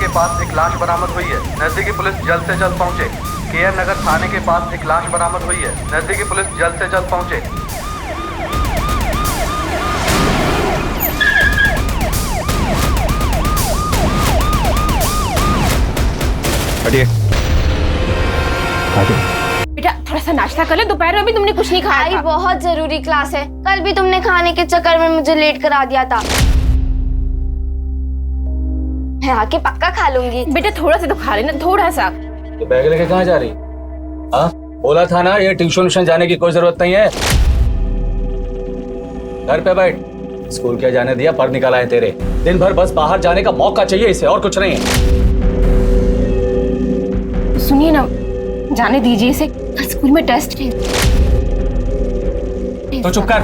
के पास एक लाश बरामद हुई है। नजदीकी पुलिस जल्द से जल्द पहुंचे। KR नगर थाने के पास एक लाश बरामद हुई है। नजदीकी पुलिस जल्द से जल्द पहुंचे। हटिए। बेटा थोड़ा सा नाश्ता कर ले, दोपहर में भी तुमने कुछ नहीं खाया था। बहुत जरूरी क्लास है, कल भी तुमने खाने के चक्कर में मुझे लेट करा दिया था। मैं आके पक्का खा लूंगी। बेटा थोड़ा सा तो खा लेना, थोड़ा सा। तो बैग लेके कहाँ जा रही? हाँ बोला था ना, ये ट्यूशन जाने की कोई जरूरत नहीं है। घर पे बैठ। स्कूल क्या जाने दिया, पढ़ निकाला है तेरे। दिन भर बस बाहर जाने का मौका चाहिए इसे, और कुछ नहीं है। सुनिए ना, जाने दीजिए इसे, स्कूल में टेस्ट है। तो चुप कर,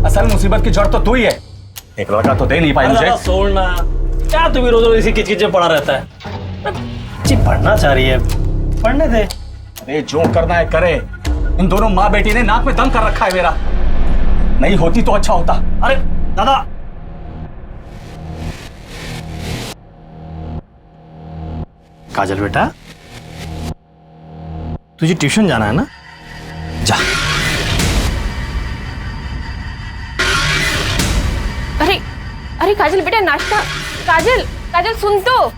असल मुसीबत की जड़ तो तू ही है। एक लड़का तो दे नहीं पाई मुझे। छोड़ना, क्या तू भी रोज रोज इसी किचकिच में पड़ा रहता है। जी पढ़ना चाह रही है, पढ़ने दे। अरे जो करना है करे। इन दोनों माँ बेटी ने नाक में दम कर रखा है मेरा। नहीं होती तो अच्छा होता। अरे दादा, काजल बेटा, तुझे ट्यूशन जाना है ना, जा। अरे अरे काजल बेटा नाश्ता। काजल काजल सुन तो।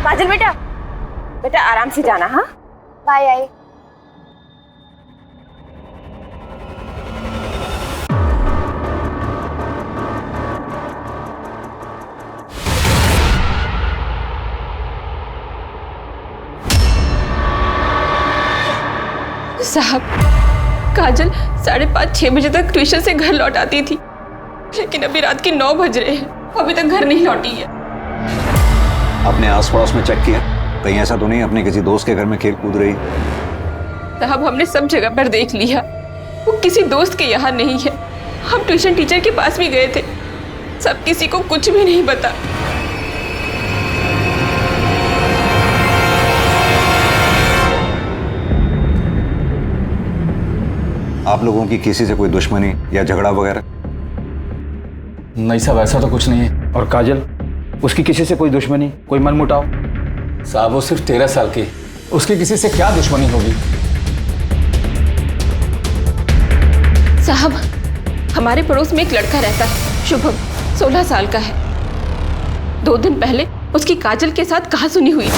काजल बेटा, बेटा आराम से जाना। हाँ बाय आई। साहब, काजल 5:30-6 बजे तक ट्यूशन से घर लौट आती थी, लेकिन अभी रात के 9 बज रहे हैं, अभी तक घर नहीं लौटी है। अपने आस पड़ोस में चेक किया, कहीं ऐसा तो नहीं अपने किसी दोस्त के घर में खेल कूद रही? साहब हमने सब जगह पर देख लिया, वो किसी दोस्त के यहाँ नहीं है। हम ट्यूशन टीचर के पास भी गए थे, सब किसी को कुछ भी नहीं पता। आप लोगों की किसी से कोई दुश्मनी या झगड़ा वगैरह? नहीं साहब, ऐसा तो कुछ नहीं है। और काजल, उसकी किसी से कोई दुश्मनी, कोई मनमुटाव? साहब वो सिर्फ 13 साल की, उसकी किसी से क्या दुश्मनी होगी? साहब हमारे पड़ोस में एक लड़का रहता है, शुभम, 16 साल का है। 2 दिन पहले उसकी काजल के साथ कहासुनी हुई।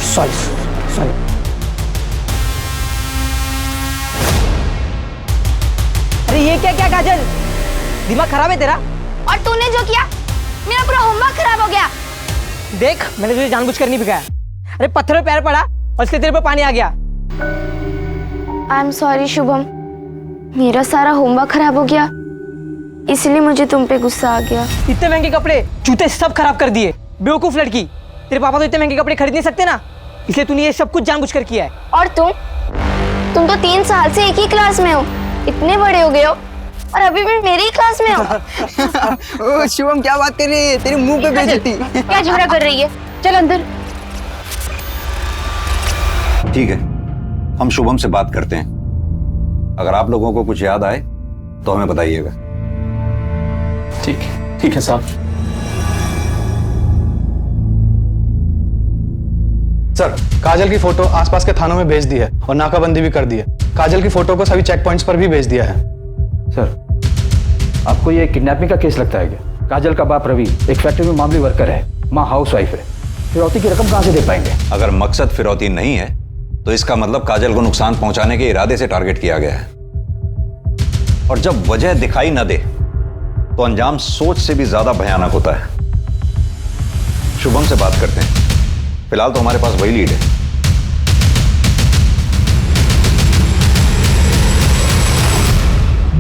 सॉरी। अरे ये क्या क्या काजल, दिमाग खराब है तेरा? और तूने जो किया, मेरा पूरा होमवर्क खराब हो गया। देख, मैंने तुझे जानबूझकर नहीं भिगाया। अरे पत्थर पे पैर पड़ा और इसलिए तेरे पे पानी आ गया। आई एम सॉरी शुभम, मेरा सारा होमवर्क खराब हो गया, इसलिए मुझे तुम पे गुस्सा आ गया। इतने महंगे कपड़े, जूते सब खराब कर दिए। बेवकूफ लड़की, तेरे पापा तो इतने महंगे कपड़े खरीद नहीं सकते ना, इसलिए तूने ये सब कुछ जानबूझकर किया है। और तुम तो 3 साल से एक ही क्लास में हो, इतने बड़े हो गए हो और अभी भी मेरी ही क्लास में हो। ओ शुभम, क्या बात कर रही है, तेरे मुंह पे बेइज्जती। क्या झगड़ा कर रही है, चल अंदर। ठीक है, हम शुभम से बात करते हैं। अगर आप लोगों को कुछ याद आए तो हमें बताइएगा। ठीक है साहब। सर, काजल की फोटो आसपास के थानों में भेज दी है और नाकाबंदी भी कर दी है। काजल की फोटो को सभी चेक पॉइंट्स पर भी भेज दिया है। सर, आपको ये किडनैपिंग का केस लगता है क्या? काजल का बाप रवि एक फैक्ट्री में मामूली वर्कर है, माँ हाउसवाइफ है। फिरौती की रकम कहाँ से दे पाएंगे? अगर मकसद फिरौती नहीं है तो इसका मतलब काजल को नुकसान पहुंचाने के इरादे से टारगेट किया गया है। और जब वजह दिखाई न दे तो अंजाम सोच से भी ज्यादा भयानक होता है। शुभम से बात करते हैं, फिलहाल तो हमारे पास वही लीड है।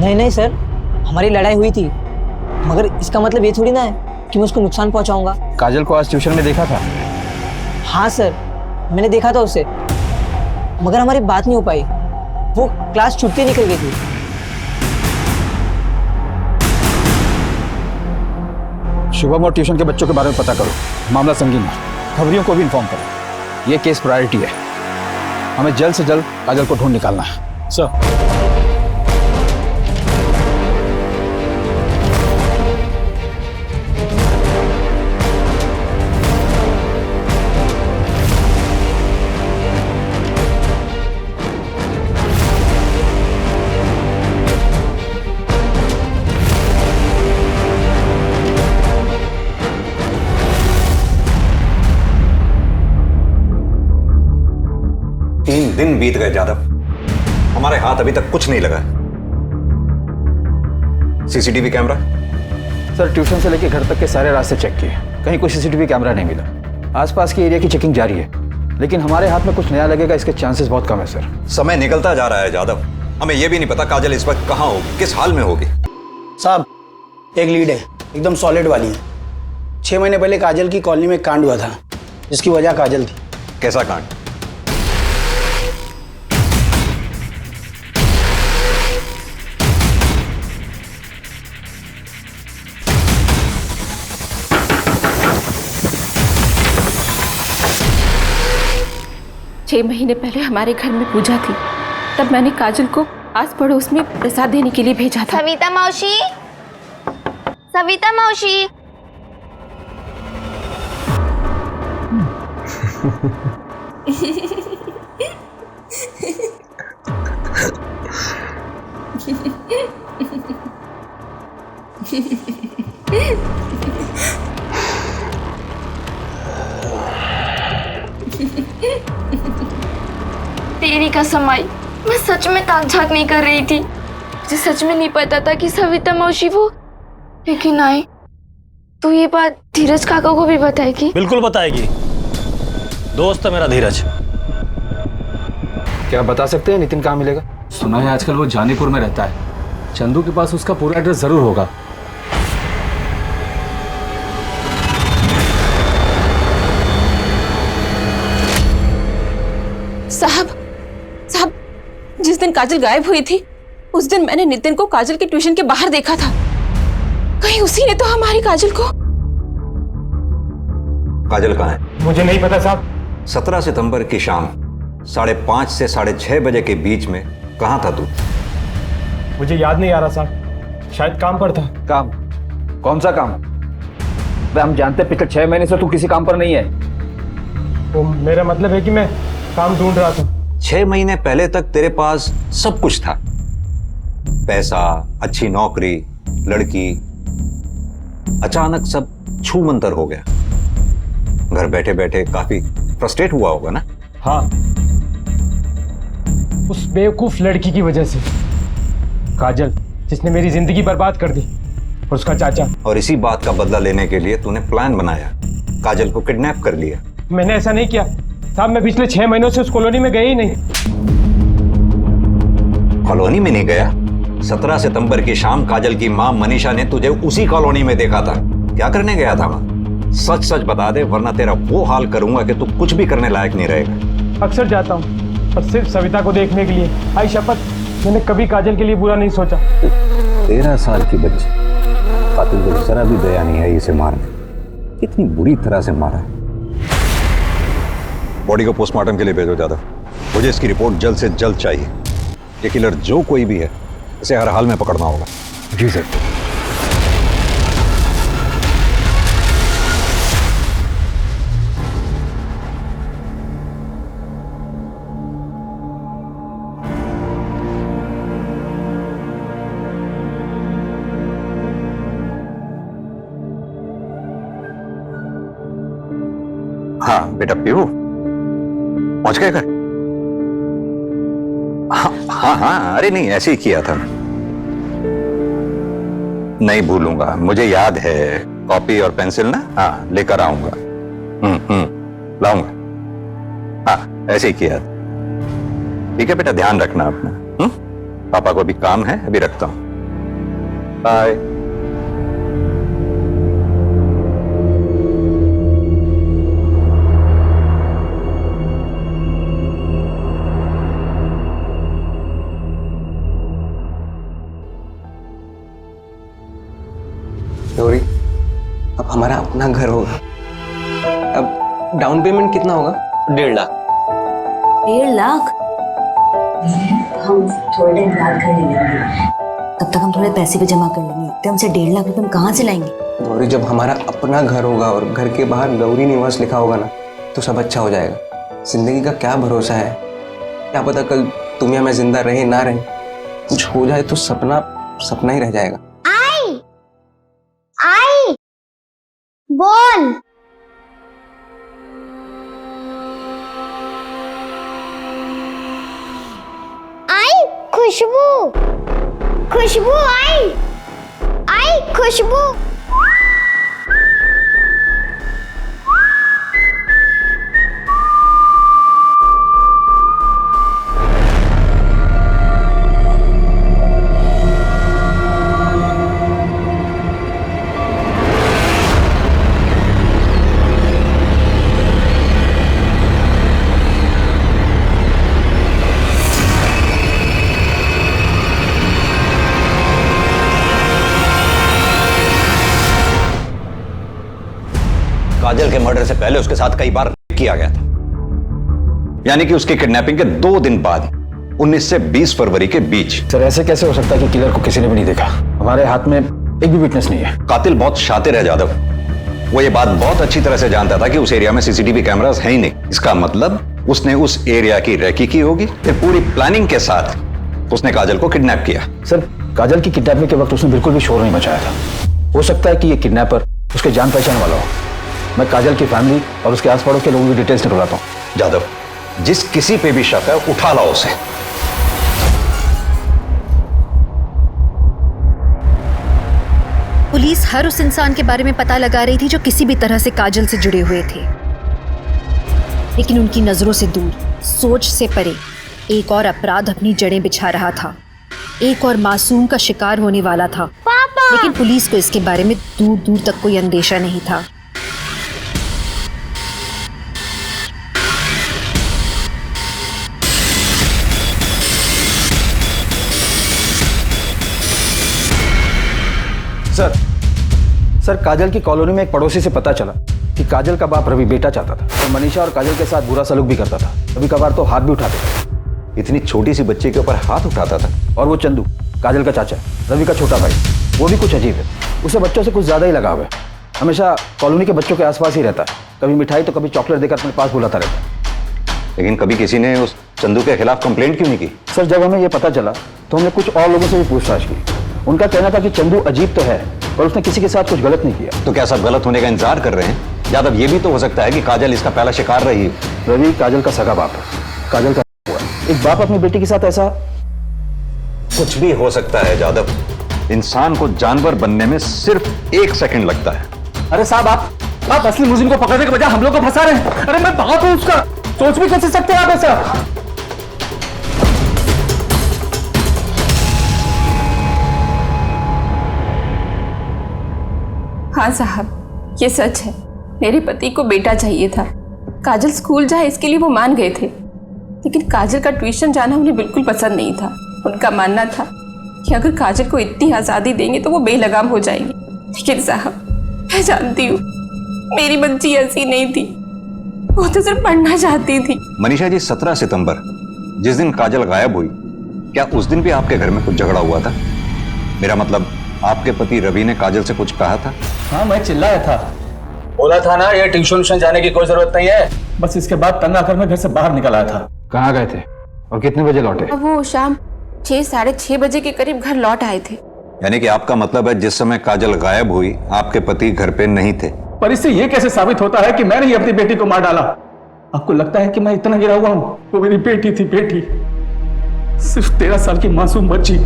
नहीं सर, हमारी लड़ाई हुई थी, मगर इसका मतलब ये थोड़ी ना है कि मैं उसको नुकसान पहुंचाऊंगा। काजल को आज ट्यूशन में देखा था? हाँ सर, मैंने देखा था उसे, मगर हमारी बात नहीं हो पाई। वो क्लास छुट्टी निकल गई थी। शुभम और ट्यूशन के बच्चों के बारे में पता करो, मामला संगीन है। खबरियों को भी इन्फॉर्म करो। ये केस प्रायोरिटी है, हमें जल्द से जल्द काजल को ढूंढ निकालना है। सर। तीन दिन बीत गए जादव, हमारे हाथ अभी तक कुछ नहीं लगा। CCTV camera? सर ट्यूशन से लेकर घर तक के सारे रास्ते चेक किए, कहीं कोई सीसीटीवी कैमरा नहीं मिला। आसपास के एरिया की चेकिंग जारी है, लेकिन हमारे हाथ में कुछ नया लगेगा इसके चांसेस बहुत कम है सर। समय निकलता जा रहा है जादव, हमें यह भी नहीं पता काजल इस वक्त कहां होगी, किस हाल में होगी। साहब एक लीड है, एकदम सॉलिड वाली है। 6 महीने पहले काजल की कॉलोनी में एक कांड हुआ था, जिसकी वजह काजल थी। कैसा कांड? छह महीने पहले हमारे घर में पूजा थी, तब मैंने काजल को आस पड़ोस में प्रसाद देने के लिए भेजा था। सविता मौसी, सविता मौसी। तेरी कसम आई, मैं सच में ताक झाक नहीं कर रही थी। मुझे सच में नहीं पता था कि सविता मौसी वो, लेकिन आई तो ये बात धीरज काका को भी बताएगी। बिल्कुल बताएगी, दोस्त है मेरा धीरज। क्या बता सकते हैं नितिन कहाँ मिलेगा? सुना है आजकल वो जानीपुर में रहता है, चंदू के पास उसका पूरा एड्रेस जरूर होगा। साहब, जिस दिन काजल गायब हुई थी उस दिन मैंने नितिन को काजल के ट्यूशन के बाहर देखा था। कहीं उसी ने तो हमारी काजल को। काजल कहाँ है? मुझे नहीं पता साहब। 17 सितंबर की शाम 5:30 से 6:30 बजे के बीच में कहाँ था तू? मुझे याद नहीं आ रहा साहब, शायद काम पर था। काम? कौन सा काम? हम जानते हैं पिछले 6 महीने से तू किसी काम पर नहीं है। वो मेरा मतलब है कि मैं काम ढूंढ रहा था। 6 महीने पहले तक तेरे पास सब कुछ था, पैसा, अच्छी नौकरी, लड़की। अचानक सब छू मंतर हो गया। घर बैठे बैठे काफी फ्रस्ट्रेट हुआ होगा ना? हाँ, उस बेवकूफ लड़की की वजह से, काजल, जिसने मेरी जिंदगी बर्बाद कर दी, और उसका चाचा। और इसी बात का बदला लेने के लिए तूने प्लान बनाया, काजल को किडनैप कर लिया। मैंने ऐसा नहीं किया साहब, मैं पिछले 6 महीनों से उस कॉलोनी में गया ही नहीं। कॉलोनी में नहीं गया? 17 सितंबर की शाम काजल की मां मनीषा ने तुझे उसी कॉलोनी में देखा था। क्या करने गया था वहां? सच सच बता दे, वरना तेरा वो हाल करूंगा कि तू कुछ भी करने लायक नहीं रहेगा। अक्सर जाता हूँ, पर सिर्फ सविता को देखने के लिए। आई शपथ, मैंने कभी काजल के लिए बुरा नहीं सोचा। 13 साल की बच्ची, कातिल को जरा भी दया नहीं है इसे मारने। कितनी बुरी तरह से मारा है। बॉडी को पोस्टमार्टम के लिए भेजो जादव, मुझे इसकी रिपोर्ट जल्द से जल्द चाहिए। ये किलर जो कोई भी है, इसे हर हाल में पकड़ना होगा। जी सर। हाँ बेटा पीहू, पहुंच गए घर? हाँ, अरे नहीं, ऐसे ही किया था। नहीं भूलूंगा, मुझे याद है। कॉपी और पेंसिल ना? हाँ, लेकर आऊंगा। लाऊंगा। हाँ, ऐसे ही किया था। ठीक है बेटा, ध्यान रखना अपना। पापा को भी काम है, अभी रखता हूं। बाय। गौरी, अब हमारा अपना घर होगा। अब डाउन पेमेंट कितना होगा? 1.5 लाख। 1.5 लाख? हम थोड़े टाइम इंतजार कर लेंगे, तब तक हम थोड़े पैसे भी जमा कर लेंगे। तो हमसे 1.5 लाख रुपए हम कहाँ से लाएंगे? गौरी, जब हमारा अपना घर होगा और घर के बाहर गौरी निवास लिखा होगा ना, तो सब अच्छा हो जाएगा। जिंदगी का क्या भरोसा है, क्या पता कल तुम या मैं जिंदा रहे ना रहे, कुछ हो जाए तो सपना सपना ही रह जाएगा। आई बोल। आई खुशबू, खुशबू आई, आई खुशबू। काजल के मर्डर से पहले उसके साथ कई बार रेप किया गया था, यानी कि उसकी किडनैपिंग के 2 दिन बाद 19 से 20 फरवरी के बीच। सर ऐसे कैसे हो सकता है कि किलर को किसी ने भी नहीं देखा? हमारे हाथ में एक भी विटनेस नहीं है। कातिल बहुत शातिर है जादव, वो ये बात बहुत अच्छी तरह से जानता था कि उस एरिया में सीसीटीवी कैमरास है ही नहीं। इसका मतलब उसने उस एरिया की रेकी की होगी, फिर पूरी प्लानिंग के साथ उसने काजल को किडनैप किया। सर काजल की किडनैपिंग के वक्त उसने बिल्कुल भी शोर नहीं मचाया था। हो सकता है कि ये किडनैपर उसके जान पहचान वाला हो। मैं काजल की फैमिली और उसके आस पड़ोस के लोगों की डिटेल्स निकलवाता हूँ। जादव, जिस किसी पे भी शक है उठा लाओ उसे। पुलिस हर उस इंसान के बारे में पता लगा रही थी जो किसी भी तरह से काजल से जुड़े हुए थे, लेकिन उनकी नजरों से दूर, सोच से परे एक और अपराध अपनी जड़ें बिछा रहा था। एक और मासूम का शिकार होने वाला था। पापा! लेकिन पुलिस को इसके बारे में दूर दूर तक कोई अंदेशा नहीं था। सर काजल की कॉलोनी में एक पड़ोसी से पता चला कि काजल का बाप रवि बेटा चाहता था और मनीषा और काजल के साथ बुरा सलूक भी करता था। कभी कभार तो हाथ भी उठाते थे। इतनी छोटी सी बच्ची के ऊपर हाथ उठाता था? और वो चंदू, काजल का चाचा, रवि का छोटा भाई, वो भी कुछ अजीब है। उसे बच्चों से कुछ ज्यादा ही लगाव है। हमेशा कॉलोनी के बच्चों के आसपास ही रहता है। कभी मिठाई तो कभी चॉकलेट देकर अपने पास बुलाता रहता है। लेकिन कभी किसी ने उस चंदू के खिलाफ कंप्लेंट क्यों नहीं की? सर जब हमें ये पता चला तो हमने कुछ और लोगों से भी पूछताछ की। उनका कहना था कि चंदू अजीब तो है पर उसने किसी के साथ कुछ गलत नहीं किया। तो क्या सब गलत होने का इंतजार कर रहे हैं? यादव, ये भी तो हो सकता है कि काजल इसका पहला शिकार रही है। रवि काजल का सगा बाप है। काजल का हुआ एक बाप अपनी बेटी के साथ ऐसा कुछ भी हो सकता है जादव। इंसान को जानवर बनने में सिर्फ 1 सेकंड लगता है। अरे साहब, आप असली मुजरिम को पकड़ने के बजाय हम लोग को फंसा रहे हैं। अरे मैं बाप हूं उसका, सोच भी कैसे सकते हैं आप ऐसा? हाँ साहब, ये सच है। मेरे पति को बेटा चाहिए था। काजल स्कूल जाए इसके लिए वो मान गए थे, लेकिन काजल का ट्यूशन जाना उन्हें बिल्कुल पसंद नहीं था। उनका मानना था कि अगर काजल को इतनी आज़ादी देंगे तो वो बेलगाम हो जाएंगे। लेकिन साहब, मैं जानती हूँ मेरी बच्ची ऐसी नहीं थी। वो तो सिर्फ पढ़ना चाहती थी। मनीषा जी, 17 सितंबर जिस दिन काजल गायब हुई, क्या उस दिन भी आपके घर में कुछ झगड़ा हुआ था? मेरा मतलब, आपके पति रवि ने काजल से कुछ कहा था? हाँ, मैं चिल्लाया था, बोला था ना ये ट्यूशन जाने की कोई जरूरत नहीं है। बस इसके बाद तंग आकर मैं घर से बाहर निकल आया था। कहाँ गए थे और कितने बजे लौटे? वो शाम 6 साढ़े 6 बजे के करीब घर लौट आए थे। यानी कि आपका मतलब है जिस समय काजल गायब हुई आपके पति घर पे नहीं थे? पर इससे ये कैसे साबित होता है कि मैंने ही अपनी बेटी को मार डाला? आपको लगता है कि मैं इतना गिरा हुआ हूँ? वो मेरी बेटी थी, बेटी, सिर्फ 13 साल की मासूम बच्ची,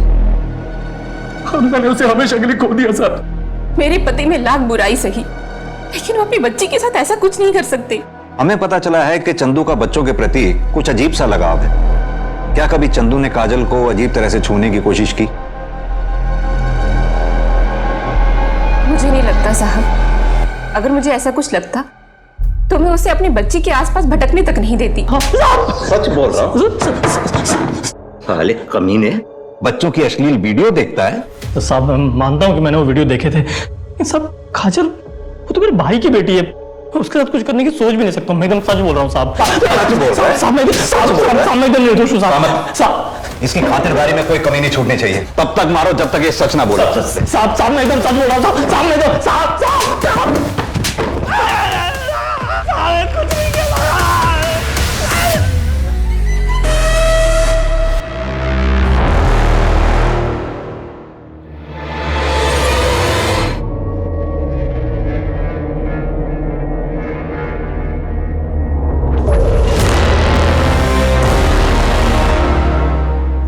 और मैंने उसे हमेशा के लिए खो दिया। सर, मेरे पति में लाख बुराई सही, लेकिन वो अपनी बच्ची के साथ ऐसा कुछ नहीं कर सकते। हमें पता चला है कि चंदू का बच्चों के प्रति कुछ अजीब सा लगाव है। क्या कभी चंदू ने काजल को अजीब तरह से छूने की कोशिश की? मुझे नहीं लगता साहब। अगर मुझे ऐसा कुछ लगता तो मैं उसे अपनी बच्ची के आसपास भटकने तक नहीं देती। सच बोल रहा हूँ। साले कमीने, बच्चों की अश्लील वीडियो देखता है? तो साहब, मैं मानता हूँ कि मैंने वो वीडियो देखे थे। सब काजल, वो तो मेरे भाई की बेटी है। उसके साथ कुछ करने की सोच भी नहीं सकता। मैं एकदम सच बोल रहा हूँ साहब। सच बोल रहा है? साहब मैं एकदम निर्दोष हूँ साहब। इसकी खातिरदारी में कोई कमी नहीं छूटनी चाहिए। तब तक मारो जब तक ये सच ना बोले। साहब मैं एकदम सच बोल रहा हूँ साहब। साहब मैं एकदम साहब कुछ नहीं किया।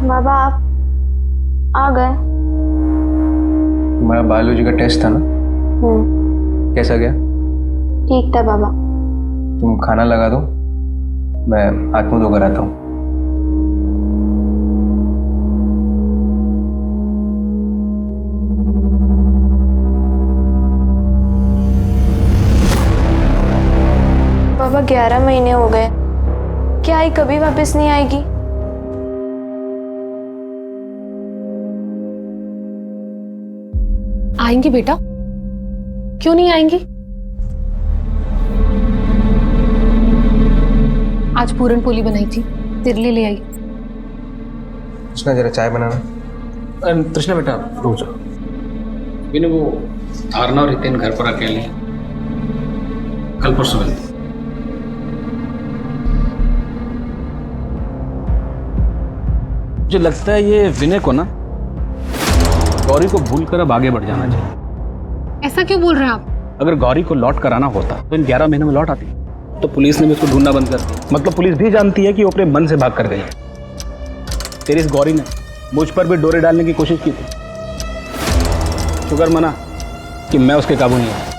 बाबा आप आ गए। तुम्हारा बायोलॉजी का टेस्ट था ना, कैसा गया? ठीक था बाबा। तुम खाना लगा दो, मैं हाथ मुंह धोकर आता हूँ। बाबा 11 महीने हो गए, क्या आई कभी वापस नहीं आएगी? आएंगी बेटा, क्यों नहीं आएंगी? आज पूरन पोली बनाई थी, तेरे लिए ले आई। कृष्णा जरा चाय बनाना। कृष्णा बेटा रुक जाओ। विनू वो धारणा और रितेन घर पर अकेले हैं, कल परसों मिलते। मुझे लगता है ये विनय को ना गौरी को भूलकर अब आगे बढ़ जाना चाहिए। ऐसा क्यों बोल रहे हैं आप? अगर गौरी को लौट कर आना होता तो इन 11 महीने में लौट आती, तो पुलिस ने भी उसको ढूंढना बंद कर दिया। मतलब पुलिस भी जानती है कि वो अपने मन से भाग कर गई। तेरी इस गौरी ने मुझ पर भी डोरे डालने की कोशिश की थी। शुक्र मना कि मैं उसके काबू नहीं आया।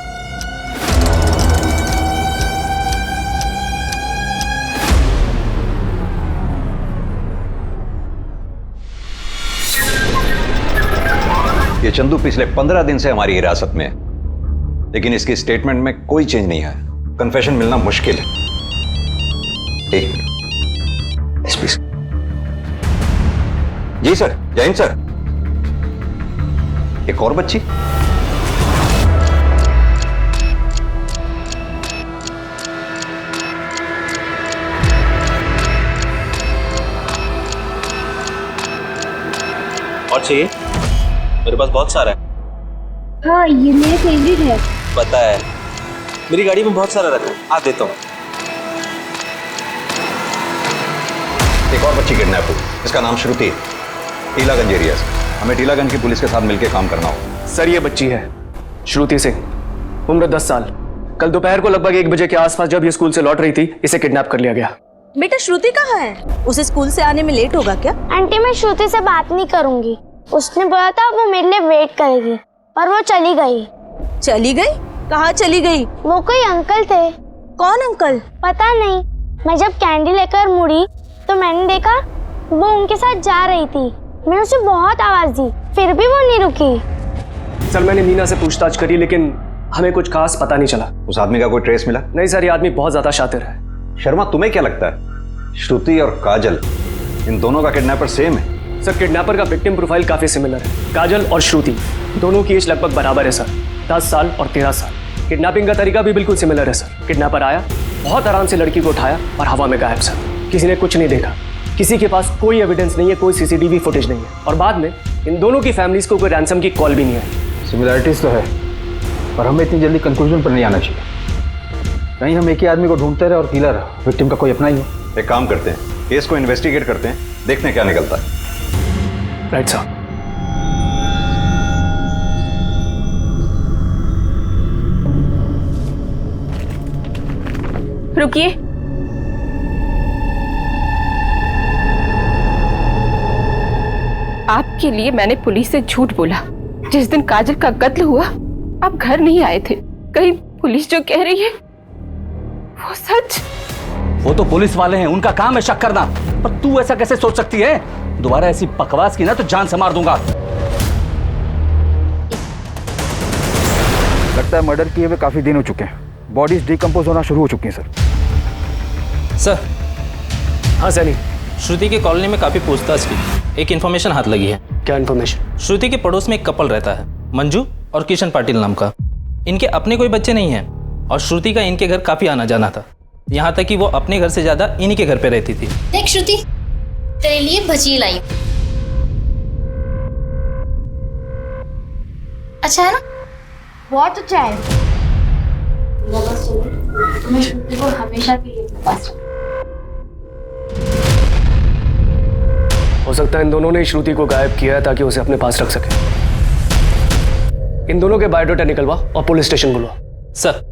ये चंदू पिछले 15 दिन से हमारी हिरासत में है, लेकिन इसकी स्टेटमेंट में कोई चेंज नहीं आया। कन्फेशन मिलना मुश्किल है। एक मिनट एसपी सर। जी सर, जय हिंद सर। एक और बच्ची? और चाहिए? मेरे पास बहुत सारा है। हाँ ये मेरे फेवरेट है। पता है, मेरी गाड़ी में बहुत सारा रखा है, आ देता हूँ। एक और बच्ची किडनैप हुई, इसका नाम श्रुति, टीलागंज एरिया से। हमें टीलागंज की पुलिस के साथ मिलकर काम करना हो। सर ये बच्ची है श्रुति सिंह, उम्र 10 साल। कल दोपहर को लगभग 1 बजे के आसपास जब ये स्कूल से लौट रही थी, इसे किडनैप कर लिया गया। बेटा श्रुति कहाँ है? उसे स्कूल से आने में लेट होगा क्या? आंटी मैं श्रुति से बात नहीं करूंगी, उसने बोला था वो मेरे लिए वेट करेगी और वो चली गई। चली गई? कहाँ चली गई? वो कोई अंकल थे। कौन अंकल? पता नहीं, मैं जब कैंडी लेकर मुड़ी तो मैंने देखा वो उनके साथ जा रही थी। मैंने उसे बहुत आवाज दी, फिर भी वो नहीं रुकी। सर मैंने मीना से पूछताछ करी, लेकिन हमें कुछ खास पता नहीं चला। उस आदमी का कोई ट्रेस मिला? नहीं सर, ये आदमी बहुत ज्यादा शातिर है। शर्मा, तुम्हें क्या लगता है श्रुति और काजल, इन दोनों का किडनैपर सेम है? सर किडनैपर का विक्टिम प्रोफाइल काफी सिमिलर है। काजल और श्रुति दोनों की एज लगभग बराबर है सर, 10 साल और 13 साल। किडनैपिंग का तरीका भी बिल्कुल सिमिलर है सर। किडनैपर आया, बहुत आराम से लड़की को उठाया और हवा में गायब सर। किसी ने कुछ नहीं देखा, किसी के पास कोई एविडेंस नहीं है, कोई सीसीटीवी फुटेज नहीं है। और बाद में इन दोनों की फैमिलीज को कोई रैंसम की कॉल भी नहीं आई। सिमिलरिटीज तो है, पर हमें इतनी जल्दी कंक्लूजन पर नहीं आना चाहिए। कहीं हम एक ही आदमी को ढूंढते रहे और किलर विक्टिम का कोई अपना ही हो। एक काम करते हैं, केस को इन्वेस्टिगेट करते हैं, देखते हैं क्या निकलता है। Right sir. रुकिए, आपके लिए मैंने पुलिस से झूठ बोला। जिस दिन काजल का कत्ल हुआ आप घर नहीं आए थे। कहीं पुलिस जो कह रही है वो सच? वो तो पुलिस वाले हैं, उनका काम है शक करना। पर तू ऐसा कैसे सोच सकती है? दोबारा ऐसी बकवास की ना तो जान से मार दूंगा। लगता है मर्डर किए हुए काफी दिन हो चुके हैं, बॉडीज डिकम्पोज होना शुरू हो चुकी हैं सर। हाँ सैनी, श्रुति की कॉलोनी में काफी पूछताछ की, एक इन्फॉर्मेशन हाथ लगी है। क्या इन्फॉर्मेशन? श्रुति के पड़ोस में एक कपल रहता है, मंजू और किशन पाटिल नाम का। इनके अपने कोई बच्चे नहीं हैं, और श्रुति का इनके घर काफ़ी आना जाना था, यहाँ तक कि वो अपने घर से ज़्यादा इन्हीं के घर पे रहती थी। देख श्रुति, तेरे लिए भजिए लाई। अच्छा है ना? बहुत अच्छा है। तुम्हें श्रुति को हमेशा के लिए पास रखना। हो सकता है इन दोनों ने ही श्रुति को गायब किया है ताकि उसे अपने पास रख सके। इन दोनों के बायोडाटा निकलवा और पुलिस स्टेशन बुलवा। सर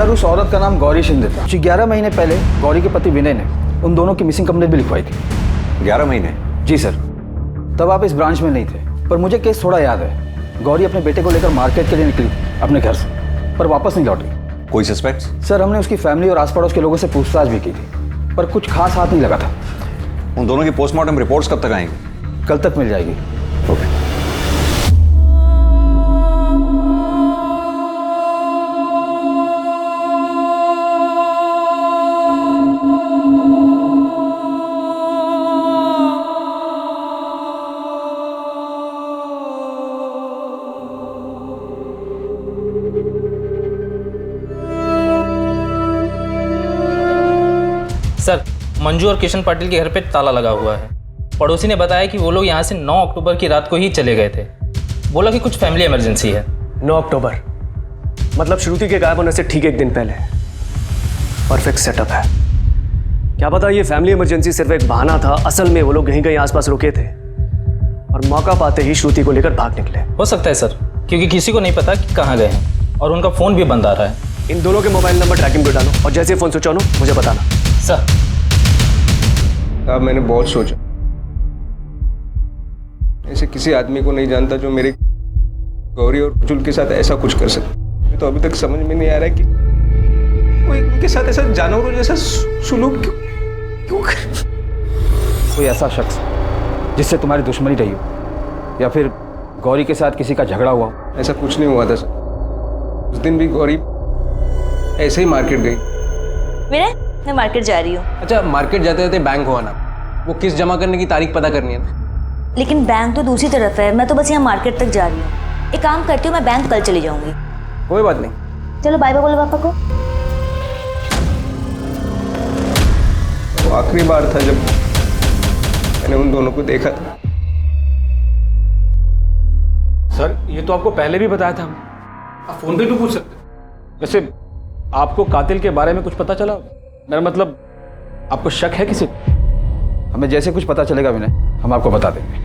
उस औरत का नाम गौरी शिंदे था। 11 महीने पहले गौरी के पति विनय ने उन दोनों की मिसिंग कंप्लेंट भी लिखवाई थी। 11 महीने? जी सर। तब आप इस ब्रांच में नहीं थे, पर मुझे केस थोड़ा याद है। गौरी अपने बेटे को लेकर मार्केट के लिए निकली अपने घर से, पर वापस नहीं लौटी। कोई सस्पेक्ट? सर हमने उसकी फैमिली और आस पड़ोस के लोगों से पूछताछ भी की थी, पर कुछ खास हाथ नहीं लगा था। उन दोनों की पोस्टमार्टम रिपोर्ट्स कब तक आएंगी? कल तक मिल जाएगी। ओके। सर, मंजू और किशन पाटिल के घर पे ताला लगा हुआ है। पड़ोसी ने बताया कि वो लोग यहाँ से 9 अक्टूबर की रात को ही चले गए थे। बोला कि कुछ फैमिली इमरजेंसी है। 9 अक्टूबर मतलब श्रुति के गायब होने से ठीक एक दिन पहले। परफेक्ट सेटअप है। क्या पता ये फैमिली इमरजेंसी सिर्फ एक बहाना था, असल में वो लोग कहीं कहीं आसपास रुके थे और मौका पाते ही श्रुति को लेकर भाग निकले। हो सकता है सर, क्योंकि किसी को नहीं पता कि कहाँ गए हैं और उनका फ़ोन भी बंद आ रहा है। इन दोनों के मोबाइल नंबर ट्रैकिंग पे डालो और जैसे फ़ोन स्विच ऑन हो मुझे बताना। सर अब मैंने बहुत सोचा, ऐसे किसी आदमी को नहीं जानता जो मेरे गौरी और जुल के साथ ऐसा कुछ कर सके। मुझे तो अभी तक समझ में नहीं आ रहा है कि कोई उनके साथ ऐसा जानवरों जैसा सुलूक क्यों करे। कोई ऐसा शख्स जिससे तुम्हारी दुश्मनी रही हो, या फिर गौरी के साथ किसी का झगड़ा हुआ? ऐसा कुछ नहीं हुआ था सर। उस दिन भी गौरी ऐसे ही मार्केट गई। विनय, मैं मार्केट जा रही हूँ। अच्छा, मार्केट जाते जाते बैंक हो आना, वो किस्त जमा करने की तारीख पता करनी है ना। लेकिन बैंक तो दूसरी तरफ है, मैं तो बस यहाँ मार्केट तक जा रही हूँ। एक काम करती हूँ, मैं बैंक कल चली जाऊंगी। कोई बात नहीं। चलो बाय बाय बोलो पापा को। वो आखिरी बार था जब मैंने उन दोनों को देखा था। सर ये तो आपको पहले भी बताया था, आप फोन पे भी पूछ सकते। वैसे आपको कातिल के बारे में कुछ पता चला? मेरा मतलब आपको शक है किसी? हमें जैसे कुछ पता चलेगा विनय, हम आपको बता देंगे।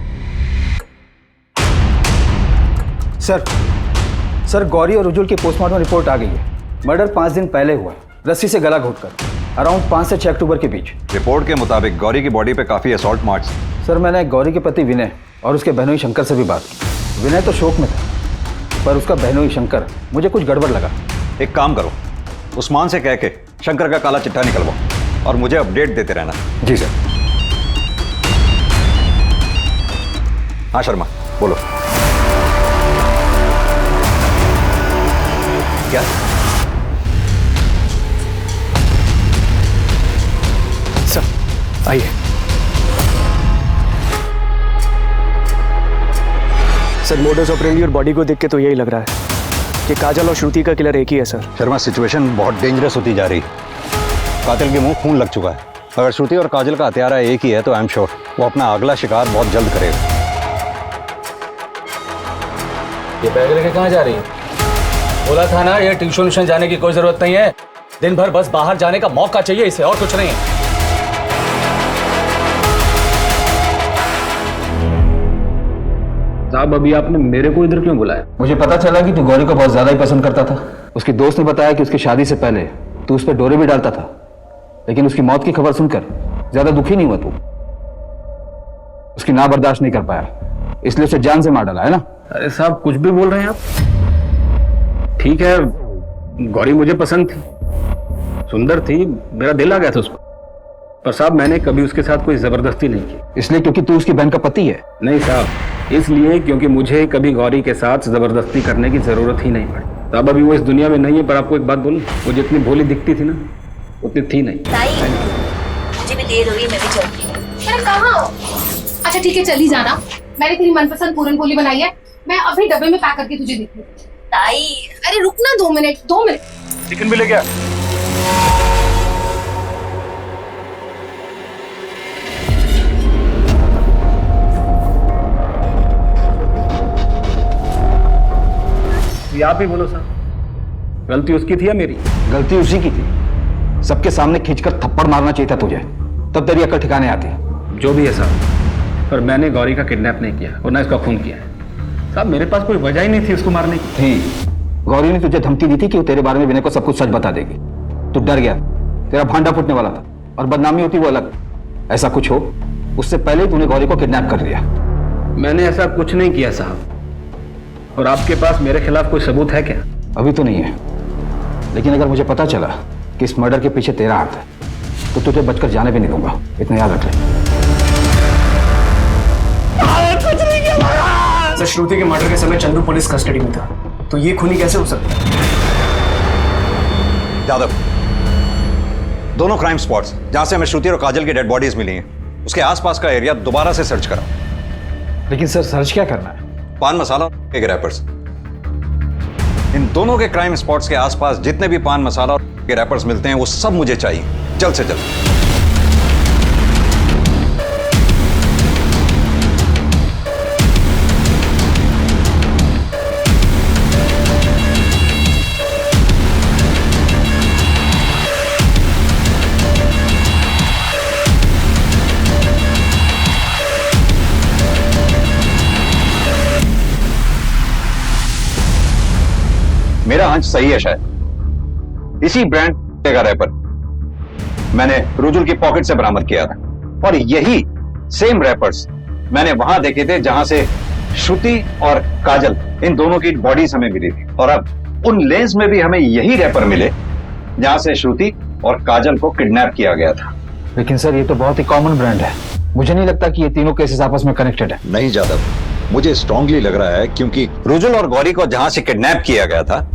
सर गौरी और उज्जवल की पोस्टमार्टम रिपोर्ट आ गई है। मर्डर 5 दिन पहले हुआ, रस्सी से गला घोटकर, अराउंड 5 से 6 अक्टूबर के बीच। रिपोर्ट के मुताबिक गौरी की बॉडी पे काफी असॉल्ट मार्क्स। सर मैंने गौरी के पति विनय और उसके बहनोई शंकर से भी बात की। विनय तो शोक में था, पर उसका बहनोई शंकर मुझे कुछ गड़बड़ लगा। एक काम करो, उस्मान से कह के शंकर का काला चिट्ठा निकलवाओ और मुझे अपडेट देते रहना। जी सर। हाँ शर्मा बोलो। क्या? सर आइए। सर मोडस ऑपरेंडी और बॉडी को देख के तो यही लग रहा है कि काजल और श्रुति का किलर एक ही है सर। शर्मा सिचुएशन बहुत डेंजरस होती जा रही है। कातिल के मुंह खून लग चुका है। अगर श्रुति और काजल का हत्यारा एक ही है तो आई एम श्योर वो अपना अगला शिकार बहुत जल्द करेगा। ये बैग लेके कहाँ जा रही है? बोला था ना ये ट्यूशन जाने की कोई जरूरत नहीं है। दिन भर बस बाहर जाने का मौका चाहिए इसे, और कुछ नहीं है। साहब अभी आपने मेरे को इधर क्यों बुलाया? मुझे पता चला कि तू गौरी को बहुत ज्यादा ही पसंद करता था। उसके दोस्त ने बताया कि उसकी शादी से पहले तू उस पर डोरे भी डालता था, लेकिन उसकी मौत की खबर सुनकर ज्यादा दुखी नहीं हुआ तू। उसकी ना बर्दाश्त नहीं कर पाया, इसलिए उसे जान से मार डाला है ना? अरे साहब कुछ भी बोल रहे हैं आप। ठीक है, गौरी मुझे पसंद थी, सुंदर थी, मेरा दिल आ गया था उस पर साहब मैंने कभी उसके साथ कोई जबरदस्ती नहीं की। इसलिए क्योंकि तू उसकी बहन का पति है? नहीं साहब, इसलिए क्योंकि मुझे कभी गौरी के साथ जबरदस्ती करने की जरूरत ही नहीं पड़ी। साहब अभी वो इस दुनिया में नहीं है, पर आपको एक बात बोलूं, वो जितनी भोली दिखती थी ना उतनी थी नहीं। मुझे भी देर हो रही है, मैं भी चलती हूँ। अरे कहाँ हो? अच्छा ठीक है चली जाना, मैंने तेरी मनपसंद पूरन पोली बनाई है, मैं अभी डब्बे में पैक करके तुझे देती हूँ। ताई अरे रुकना 2 मिनट 2 मिनट। चिकन भी ले गया। आप ही बोलो सर, गलती उसकी थी या मेरी? गलती उसी की थी। सबके सामने खींचकर थप्पड़ मारना चाहिए था तुझे, तब तेरी अक्ल ठिकाने आती। जो भी है साहब, पर मैंने गौरी का किडनैप नहीं किया और ना इसका खून किया है। साहब मेरे पास कोई वजह ही नहीं थी उसको मारने की। थी। गौरी ने तुझे धमकी दी थी कि वो तेरे बारे में विनय को सब कुछ सच बता देगी। तू डर गया, तेरा भांडा फूटने वाला था और बदनामी होती वो अलग। ऐसा कुछ हो उससे पहले ही तूने गौरी को किडनैप कर लिया। मैंने ऐसा कुछ नहीं किया साहब। और आपके पास मेरे खिलाफ कोई सबूत है क्या? अभी तो नहीं है, लेकिन अगर मुझे पता चला कि इस मर्डर के पीछे तेरा हाथ है तो तुझे बचकर जाने भी नहीं दूंगा, इतना याद रख ले। कुछ नहीं किया सर। श्रुति के मर्डर के समय चंदू पुलिस कस्टडी में था, तो ये खूनी कैसे हो सकता है? यादव, दोनों क्राइम स्पॉट्स जहां से हमें श्रुति और काजल की डेड बॉडीज मिली हैं, उसके आसपास का एरिया दोबारा से सर्च करा। लेकिन सर सर्च क्या करना है? पान मसाला के रैपर्स। इन दोनों के क्राइम स्पॉट्स के आसपास जितने भी पान मसाला और के रैपर्स मिलते हैं वो सब मुझे चाहिए, जल्द से जल्द। मेरा अंश सही है शायद। इसी ब्रांड का रैपर मैंने रुजुल की पॉकेट से बरामद किया था और यही सेम रैपर्स मैंने वहां देखे थे जहां से श्रुति और काजल इन दोनों की बॉडीज हमें मिली थी। और अब उन लेंस में भी हमें यही रैपर मिले जहां से श्रुति और काजल को किडनैप किया गया था। लेकिन सर ये तो बहुत ही कॉमन ब्रांड है, मुझे नहीं लगता कि ये तीनों केसेस आपस में कनेक्टेड है। नहीं जादव, मुझे स्ट्रांगली लग रहा है क्योंकि रुजुल और गौरी को जहां से किडनैप किया गया था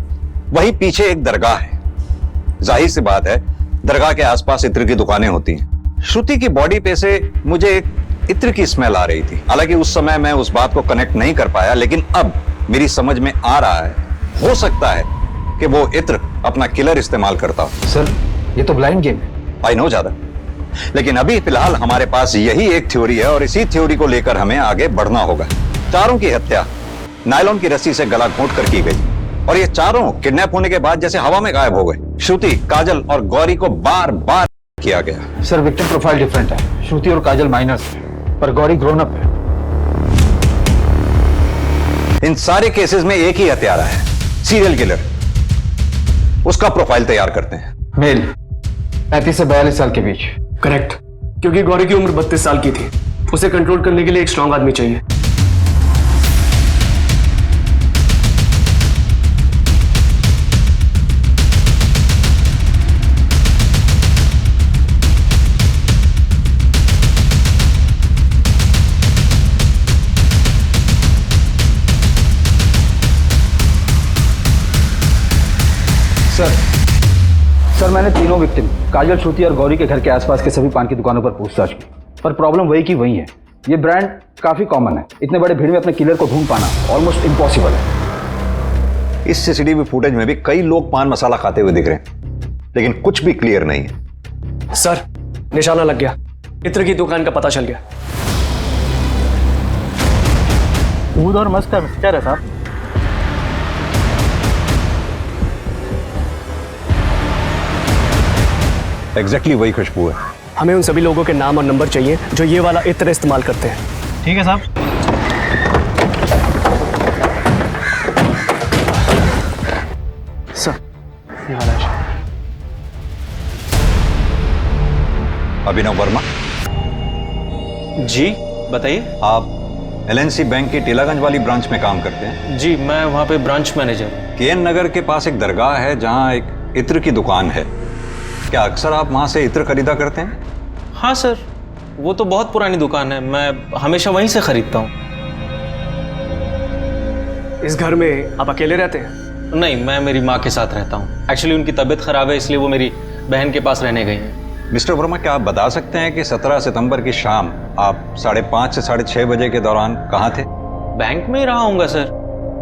वही पीछे एक दरगाह है। जाहिर सी बात है दरगाह के आसपास इत्र की दुकानें होती हैं। श्रुति की बॉडी पे से मुझे एक इत्र की स्मेल आ रही थी। हालांकि उस समय मैं उस बात को कनेक्ट नहीं कर पाया, लेकिन अब मेरी समझ में आ रहा है, हो सकता है कि वो इत्र अपना किलर इस्तेमाल करता हो। सर ये तो ब्लाइंड गेम है। आई नो ज्यादा, लेकिन अभी फिलहाल हमारे पास यही एक थ्योरी है और इसी थ्योरी को लेकर हमें आगे बढ़ना होगा। चारों की हत्या नायलॉन की रस्सी से गला घोंट कर की गई और ये चारों किडनैप होने के बाद जैसे हवा में गायब हो गए। श्रुति, काजल और गौरी को बार बार किया गया। सर विक्टिम प्रोफाइल डिफरेंट है। श्रुति और काजल माइनर्स है पर गौरी ग्रोन अप है। इन सारे केसेस में एक ही हत्यारा है, सीरियल किलर। उसका प्रोफाइल तैयार करते हैं। मेल 35 से 42 साल के बीच। करेक्ट, क्योंकि गौरी की उम्र 32 साल की थी। उसे कंट्रोल करने के लिए एक स्ट्रांग आदमी चाहिए। सर मैंने तीनों विक्टिम काजल, श्रुति और गौरी के घर के आसपास के सभी पान की दुकानों पर पूछताछ की, पर प्रॉब्लम वही की वही है। ये ब्रांड काफी कॉमन है, इतने बड़े भीड़ में अपने किलर को ढूंढ पाना ऑलमोस्ट इम्पॉसिबल है। इस सीसीटीवी फुटेज में भी कई लोग पान मसाला खाते हुए दिख रहे हैं, लेकिन कुछ भी क्लियर नहीं है। सर निशाना लग गया, इत्र की दुकान का पता चल गया। दूध और मस्त का मिक्सचर है साहब। एग्जैक्टली वही खुशबू है। हमें उन सभी लोगों के नाम और नंबर चाहिए जो ये वाला इत्र इस्तेमाल करते हैं। ठीक है साहब। सर ये वाला है। अभिनव वर्मा जी बताइए। आप एलएनसी बैंक के टीलागंज वाली ब्रांच में काम करते हैं? जी मैं वहाँ पे ब्रांच मैनेजर। केएन नगर के पास एक दरगाह है जहाँ एक इत्र की दुकान है। क्या अक्सर आप वहाँ से इत्र खरीदा करते हैं? हाँ सर, वो तो बहुत पुरानी दुकान है, मैं हमेशा वहीं से खरीदता हूँ। इस घर में आप अकेले रहते हैं? नहीं, मैं मेरी माँ के साथ रहता हूँ। एक्चुअली उनकी तबीयत खराब है, इसलिए वो मेरी बहन के पास रहने गई हैं। मिस्टर वर्मा, क्या आप बता सकते हैं कि 17 सितंबर की शाम आप 5:30 से 6:30 बजे के दौरान कहाँ थे? बैंक में ही रहा होऊंगा सर।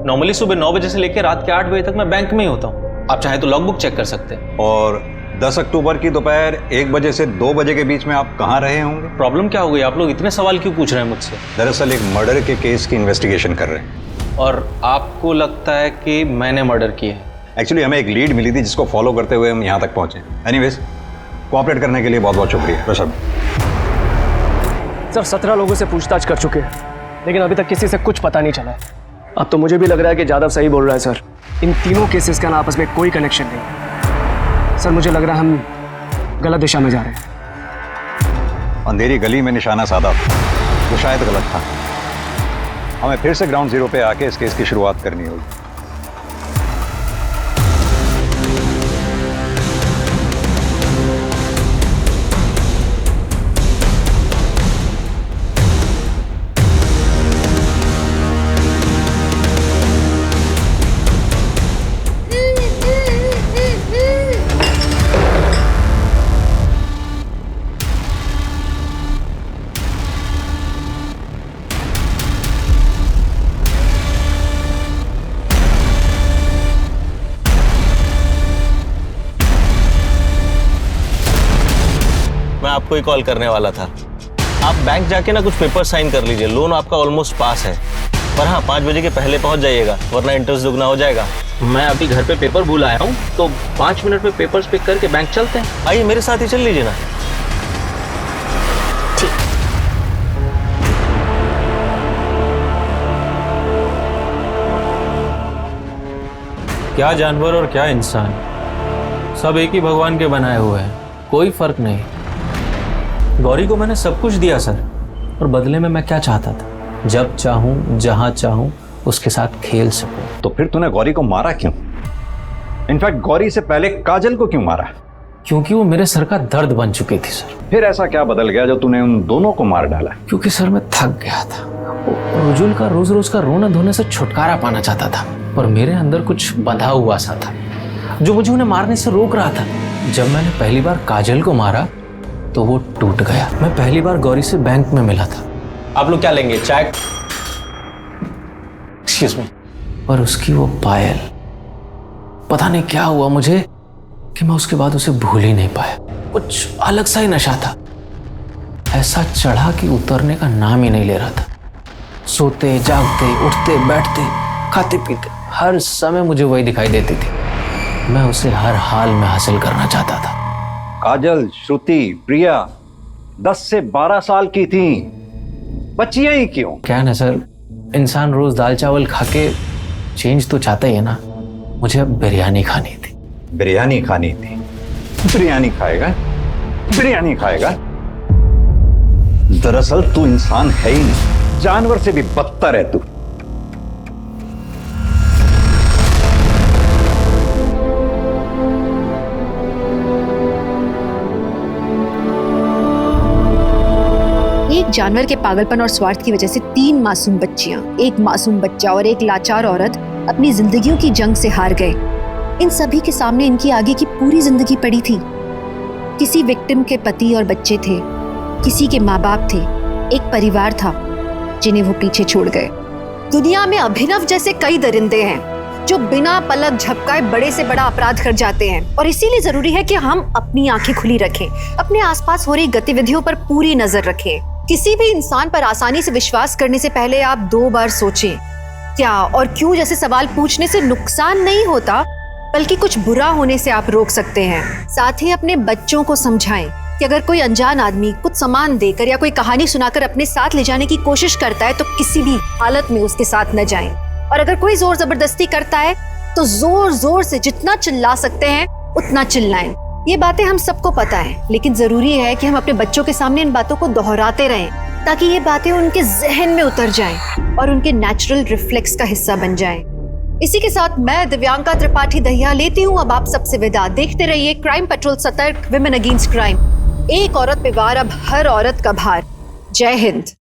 नॉर्मली सुबह 9 बजे से लेकर रात के 8 बजे तक मैं बैंक में ही होता हूँ। आप चाहे तो लॉगबुक चेक कर सकते हैं। और 10 अक्टूबर की दोपहर 1 बजे से 2 बजे के बीच में आप कहाँ रहे होंगे? प्रॉब्लम क्या हो गई? आप लोग इतने सवाल क्यों पूछ रहे हैं मुझसे? दरअसल एक मर्डर के केस की इन्वेस्टिगेशन कर रहे हैं। और आपको लगता है कि मैंने मर्डर किया है? एक्चुअली हमें एक लीड मिली थी जिसको फॉलो करते हुए हम यहाँ तक पहुँचे। एनीवेज, कोऑपरेट करने के लिए बहुत बहुत शुक्रिया। ऋषभ सर 17 लोगों से पूछताछ कर चुके हैं, लेकिन अभी तक किसी से कुछ पता नहीं चला है। अब तो मुझे भी लग रहा है कि जादव सही बोल रहा है सर। इन तीनों केसेस का ना आपस में कोई कनेक्शन नहीं। सर मुझे लग रहा है हम गलत दिशा में जा रहे हैं। अंधेरी गली में निशाना साधा वो शायद गलत था। हमें फिर से ग्राउंड जीरो पे आके इस केस की शुरुआत करनी होगी। आपको ही कॉल करने वाला था। आप बैंक जाके ना कुछ पेपर साइन कर लीजिए। लोन आपका ऑलमोस्ट पास है, पर हाँ 5 बजे के पहले पहुंच जाइएगा, वरना इंटरेस्ट दुगना हो जाएगा। मैं अभी घर पे पेपर भूल आया हूँ, तो 5 मिनट में पेपर्स पिक करके बैंक चलते हैं। आइए मेरे साथ ही चल लीजिए ना। क्या जानवर और क्या इंसान, सब एक ही भगवान के बनाए हुए हैं, कोई फर्क नहीं। गौरी को मैंने सब कुछ दिया सर, और बदले में मैं क्या चाहता था? जब चाहूं जहां चाहूं उसके साथ खेल सकूं। तो फिर तूने गौरी को मारा क्यों? इनफैक्ट गौरी से पहले काजल को क्यों मारा? क्योंकि वो मेरे सर का दर्द बन चुकी थी सर। फिर ऐसा क्या बदल गया जो तूने उन दोनों को मार डाला? क्योंकि सर मैं थक गया था। रुजुल का रोज रोज का रोना धोने से छुटकारा पाना चाहता था, पर मेरे अंदर कुछ बंधा हुआ सा था जो मुझे उन्हें मारने से रोक रहा था। जब मैंने पहली बार काजल को मारा तो वो टूट गया। मैं पहली बार गौरी से बैंक में मिला था। आप लोग क्या लेंगे, चाय? Excuse me. पर उसकी वो पायल, पता नहीं क्या हुआ मुझे कि मैं उसके बाद उसे भूल ही नहीं पाया। कुछ अलग सा ही नशा था, ऐसा चढ़ा कि उतरने का नाम ही नहीं ले रहा था। सोते जागते, उठते बैठते, खाते पीते, हर समय मुझे वही दिखाई देती थी। मैं उसे हर हाल में हासिल करना चाहता था। काजल, श्रुति, प्रिया 10 से 12 साल की थी, बच्चियां ही क्यों? क्या है ना सर, इंसान रोज दाल चावल खा के चेंज तो चाहता ही है ना। मुझे अब बिरयानी खानी थी। बिरयानी खानी थी? बिरयानी खाएगा? बिरयानी खाएगा? दरअसल तू इंसान है ही नहीं, जानवर से भी बदतर है तू। एक जानवर के पागलपन और स्वार्थ की वजह से 3 मासूम बच्चियां, एक मासूम बच्चा और एक लाचार औरत अपनी जिंदगियों की जंग से हार गए। इन सभी के सामने इनकी आगे की पूरी जिंदगी पड़ी थी। किसी विक्टिम के पति और बच्चे थे, किसी के माँ बाप थे, एक परिवार था जिन्हें वो पीछे छोड़ गए। दुनिया में अभिनव जैसे कई दरिंदे हैं जो बिना पलक झपकाए बड़े से बड़ा अपराध कर जाते हैं, और इसीलिए जरूरी है कि हम अपनी आंखें खुली रखें, अपने आसपास हो रही गतिविधियों पर पूरी नजर रखें। किसी भी इंसान पर आसानी से विश्वास करने से पहले आप 2 बार सोचें। क्या और क्यों जैसे सवाल पूछने से नुकसान नहीं होता, बल्कि कुछ बुरा होने से आप रोक सकते हैं। साथ ही अपने बच्चों को समझाएं कि अगर कोई अनजान आदमी कुछ सामान देकर या कोई कहानी सुनाकर अपने साथ ले जाने की कोशिश करता है तो किसी भी हालत में उसके साथ न जाएं। और अगर कोई जोर जबरदस्ती करता है तो जोर जोर से जितना चिल्ला सकते हैं उतना चिल्लाएं। ये बातें हम सबको पता है, लेकिन जरूरी है कि हम अपने बच्चों के सामने इन बातों को दोहराते रहें ताकि ये बातें उनके जहन में उतर जाएं और उनके नेचुरल रिफ्लेक्स का हिस्सा बन जाएं। इसी के साथ मैं दिव्यांका त्रिपाठी दहिया लेती हूँ अब आप सबसे विदा। देखते रहिए क्राइम पेट्रोल, सतर्क, विमेन अगेंस्ट क्राइम। एक औरत पे वार, अब हर औरत का भार। जय हिंद।